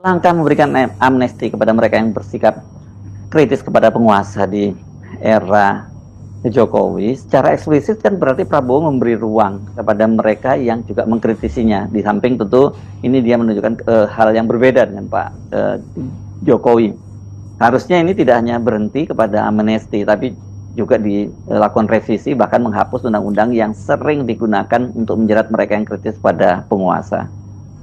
Langkah memberikan amnesti kepada mereka yang bersikap kritis kepada penguasa di era Jokowi secara eksplisit kan berarti Prabowo memberi ruang kepada mereka yang juga mengkritisinya. Di samping tentu ini dia menunjukkan hal yang berbeda dengan Pak Jokowi. Harusnya ini tidak hanya berhenti kepada amnesti, tapi juga dilakukan revisi, bahkan menghapus undang-undang yang sering digunakan untuk menjerat mereka yang kritis pada penguasa.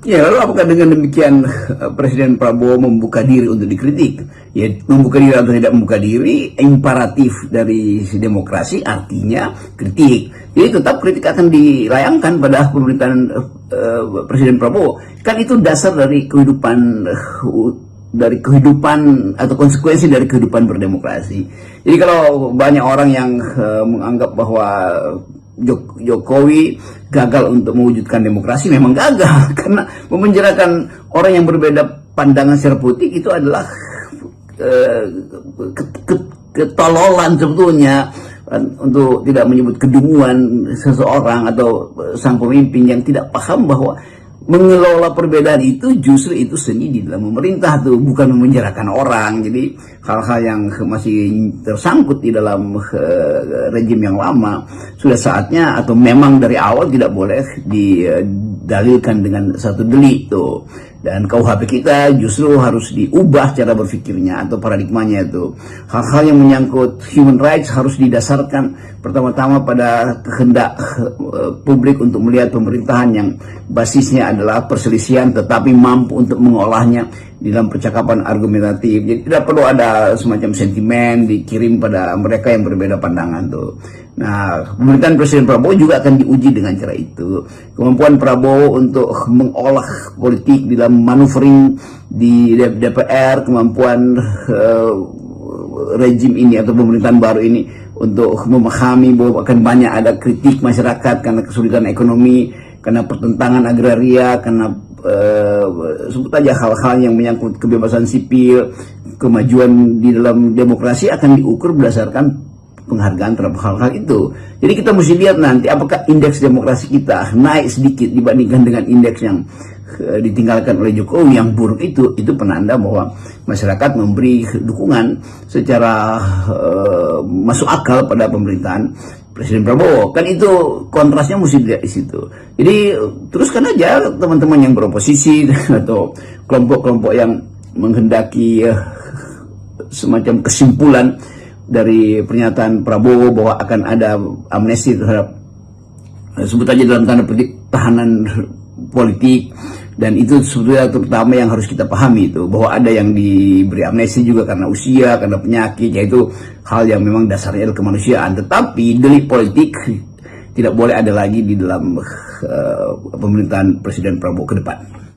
Ya, lalu apakah dengan demikian Presiden Prabowo membuka diri untuk dikritik? Ya, membuka diri atau tidak membuka diri, imperatif dari demokrasi artinya kritik. Jadi tetap kritik akan dilayangkan pada pemerintahan Presiden Prabowo. Kan itu dasar dari kehidupan atau konsekuensi dari kehidupan berdemokrasi. Jadi kalau banyak orang yang menganggap bahwa Jokowi gagal untuk mewujudkan demokrasi, memang gagal karena memenjarakan orang yang berbeda pandangan secara politik itu adalah ketololan sebetulnya, untuk tidak menyebut kedunguan seseorang atau sang pemimpin yang tidak paham bahwa mengelola perbedaan itu justru itu seni di dalam memerintah tuh, bukan memenjarakan orang. Jadi hal-hal yang masih tersangkut di dalam rejim yang lama sudah saatnya atau memang dari awal tidak boleh didalilkan dengan satu delik tuh. Dan KUHP kita justru harus diubah cara berpikirnya atau paradigmanya itu. Hal-hal yang menyangkut human rights harus didasarkan pertama-tama pada kehendak publik untuk melihat pemerintahan yang basisnya adalah perselisihan tetapi mampu untuk mengolahnya di dalam percakapan argumentatif. Jadi tidak perlu ada semacam sentimen dikirim pada mereka yang berbeda pandangan tuh. Nah, pemerintahan Presiden Prabowo juga akan diuji dengan cara itu. Kemampuan Prabowo untuk mengolah politik di dalam maneuvering di DPR, kemampuan rejim ini atau pemerintahan baru ini untuk memahami bahwa akan banyak ada kritik masyarakat karena kesulitan ekonomi, karena pertentangan agraria, karena sebut aja hal-hal yang menyangkut kebebasan sipil, kemajuan di dalam demokrasi akan diukur berdasarkan penghargaan terhadap hal-hal itu. Jadi kita mesti lihat nanti apakah indeks demokrasi kita naik sedikit dibandingkan dengan indeks yang ditinggalkan oleh Jokowi yang buruk itu penanda bahwa masyarakat memberi dukungan secara masuk akal pada pemerintahan Presiden Prabowo. Kan itu kontrasnya mesti dilihat di situ. Jadi teruskan aja teman-teman yang beroposisi atau kelompok-kelompok yang menghendaki semacam kesimpulan dari pernyataan Prabowo bahwa akan ada amnesti terhadap sebut aja dalam tanda petik tahanan politik, dan itu sebetulnya terutama yang harus kita pahami itu bahwa ada yang diberi amnesti juga karena usia, karena penyakit, yaitu hal yang memang dasarnya adalah kemanusiaan. Tetapi delik politik tidak boleh ada lagi di dalam pemerintahan Presiden Prabowo ke depan.